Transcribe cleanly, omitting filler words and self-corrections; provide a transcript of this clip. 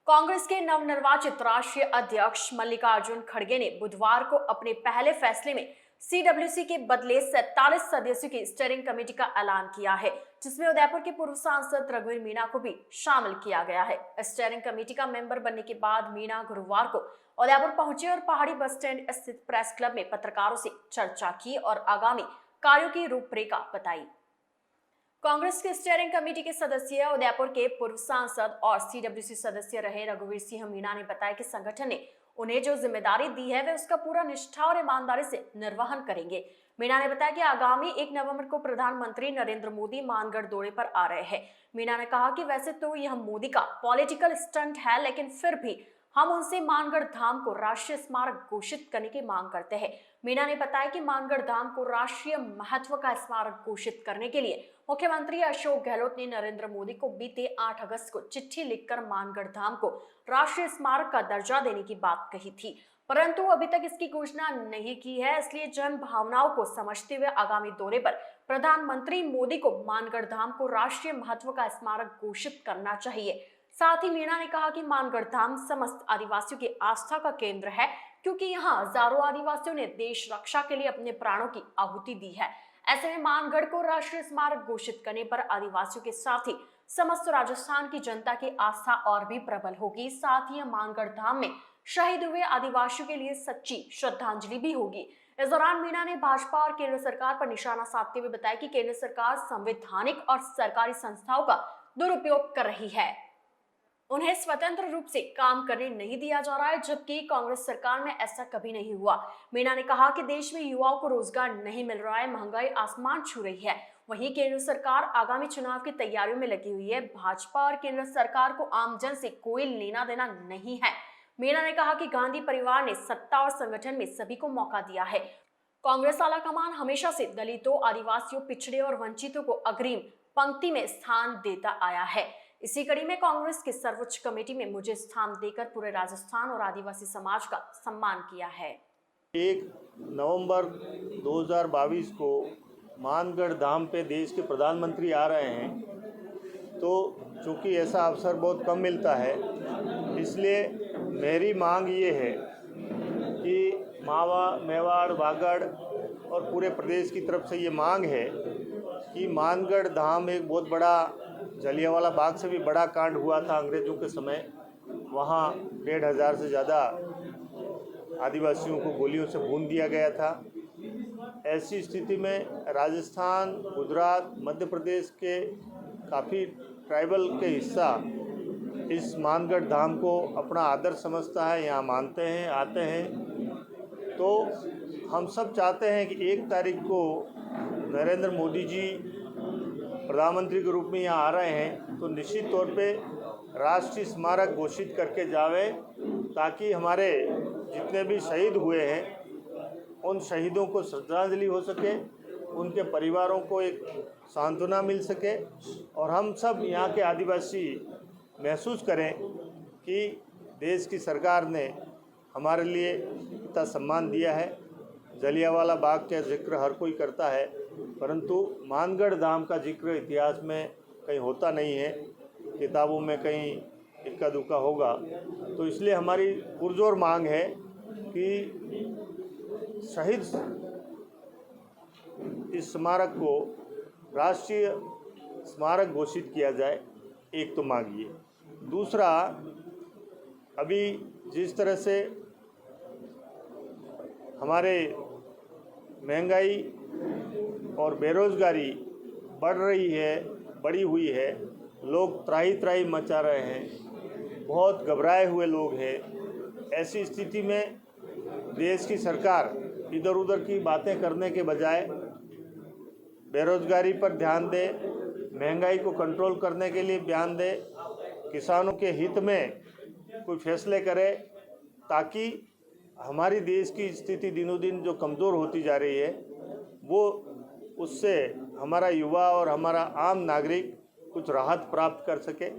कांग्रेस के नवनिर्वाचित राष्ट्रीय अध्यक्ष मल्लिकार्जुन खड़गे ने बुधवार को अपने पहले फैसले में सीडब्ल्यूसी के बदले 47 सदस्यों की स्टीयरिंग कमेटी का ऐलान किया है, जिसमें उदयपुर के पूर्व सांसद रघुवीर मीणा को भी शामिल किया गया है। स्टीयरिंग कमेटी का मेंबर बनने के बाद मीणा गुरुवार को उदयपुर पहुंचे और पहाड़ी बस स्टैंड स्थित प्रेस क्लब में पत्रकारों से चर्चा की और आगामी कार्यों की रूपरेखा बताई। कांग्रेस के स्टीयरिंग कमेटी के सदस्य उदयपुर के पूर्व सांसद और सीडब्ल्यूसी सदस्य रहे रघुवीर सिंह मीणा ने बताया कि संगठन ने उन्हें जो जिम्मेदारी दी है वे उसका पूरा निष्ठा और ईमानदारी से निर्वहन करेंगे। मीणा ने बताया कि आगामी 1 नवंबर को प्रधानमंत्री नरेंद्र मोदी मानगढ़ दौरे पर आ रहे हैं। मीणा ने कहा कि वैसे तो यह मोदी का पॉलिटिकल स्टंट है, लेकिन फिर भी हम उनसे मानगढ़ धाम को राष्ट्रीय स्मारक घोषित करने की मांग करते हैं। मीणा ने बताया कि मानगढ़ धाम को राष्ट्रीय महत्व का स्मारक घोषित करने के लिए मुख्यमंत्री अशोक गहलोत ने नरेंद्र मोदी को बीते 8 अगस्त को चिट्ठी लिखकर मानगढ़ धाम को राष्ट्रीय स्मारक का दर्जा देने की बात कही थी, परंतु अभी तक इसकी घोषणा नहीं की है। इसलिए जन भावनाओं को समझते हुए आगामी दौरे पर प्रधानमंत्री मोदी को मानगढ़ धाम को राष्ट्रीय महत्व का स्मारक घोषित करना चाहिए। साथ ही मीणा ने कहा कि मानगढ़ धाम समस्त आदिवासियों की आस्था का केंद्र है, क्योंकि यहाँ हजारों आदिवासियों ने देश रक्षा के लिए अपने प्राणों की आहुति दी है। ऐसे में मानगढ़ को राष्ट्रीय स्मारक घोषित करने पर आदिवासियों के साथ ही समस्त राजस्थान की जनता की आस्था और भी प्रबल होगी। साथ ही मानगढ़ धाम में शहीद हुए आदिवासियों के लिए सच्ची श्रद्धांजलि भी होगी। इस दौरान मीणा ने भाजपा और केंद्र सरकार पर निशाना साधते हुए बताया कि केंद्र सरकार संवैधानिक और सरकारी संस्थाओं का दुरुपयोग कर रही है, उन्हें स्वतंत्र रूप से काम करने नहीं दिया जा रहा है, जबकि कांग्रेस सरकार में ऐसा कभी नहीं हुआ। मीणा ने कहा कि देश में युवाओं को रोजगार नहीं मिल रहा है, महंगाई आसमान छू रही है। वहीं केंद्र सरकार आगामी चुनाव की तैयारियों में लगी हुई है। भाजपा और केंद्र सरकार को आमजन से कोई लेना देना नहीं है। मीणा ने कहा कि गांधी परिवार ने सत्ता और संगठन में सभी को मौका दिया है। कांग्रेस आलाकमान हमेशा से दलितों, आदिवासियों, पिछड़े और वंचितों को अग्रिम पंक्ति में स्थान देता आया है। इसी कड़ी में कांग्रेस की सर्वोच्च कमेटी में मुझे स्थान देकर पूरे राजस्थान और आदिवासी समाज का सम्मान किया है। 1 नवंबर 2022 को मानगढ़ धाम पे देश के प्रधानमंत्री आ रहे हैं, तो चूँकि ऐसा अवसर बहुत कम मिलता है, इसलिए मेरी मांग ये है कि मेवाड़, वागड़ और पूरे प्रदेश की तरफ से ये मांग है कि मानगढ़ धाम एक बहुत बड़ा जलियांवाला बाग से भी बड़ा कांड हुआ था अंग्रेज़ों के समय। वहाँ 1500 से ज़्यादा आदिवासियों को गोलियों से भून दिया गया था। ऐसी स्थिति में राजस्थान, गुजरात, मध्य प्रदेश के काफ़ी ट्राइबल के हिस्सा इस मानगढ़ धाम को अपना आदर समझता है, यहाँ मानते हैं, आते हैं। तो हम सब चाहते हैं कि 1 तारीख को नरेंद्र मोदी जी प्रधानमंत्री के रूप में यहाँ आ रहे हैं, तो निश्चित तौर पे राष्ट्रीय स्मारक घोषित करके जावे, ताकि हमारे जितने भी शहीद हुए हैं उन शहीदों को श्रद्धांजलि हो सके, उनके परिवारों को एक सांत्वना मिल सके और हम सब यहाँ के आदिवासी महसूस करें कि देश की सरकार ने हमारे लिए इतना सम्मान दिया है। जलियांवाला बाग का जिक्र हर कोई करता है, परंतु मानगढ़ धाम का जिक्र इतिहास में कहीं होता नहीं है, किताबों में कहीं इक्का दुक्का होगा। तो इसलिए हमारी पुरजोर मांग है कि शहीद इस स्मारक को राष्ट्रीय स्मारक घोषित किया जाए। एक तो मांग ये। दूसरा, अभी जिस तरह से हमारे महंगाई और बेरोज़गारी बढ़ी हुई है, लोग त्राही मचा रहे हैं, बहुत घबराए हुए लोग हैं। ऐसी स्थिति में देश की सरकार इधर उधर की बातें करने के बजाय बेरोज़गारी पर ध्यान दे, महंगाई को कंट्रोल करने के लिए ध्यान दे, किसानों के हित में कोई फैसले करे, ताकि हमारी देश की स्थिति दिनों दिन जो कमज़ोर होती जा रही है, वो उससे हमारा युवा और हमारा आम नागरिक कुछ राहत प्राप्त कर सके।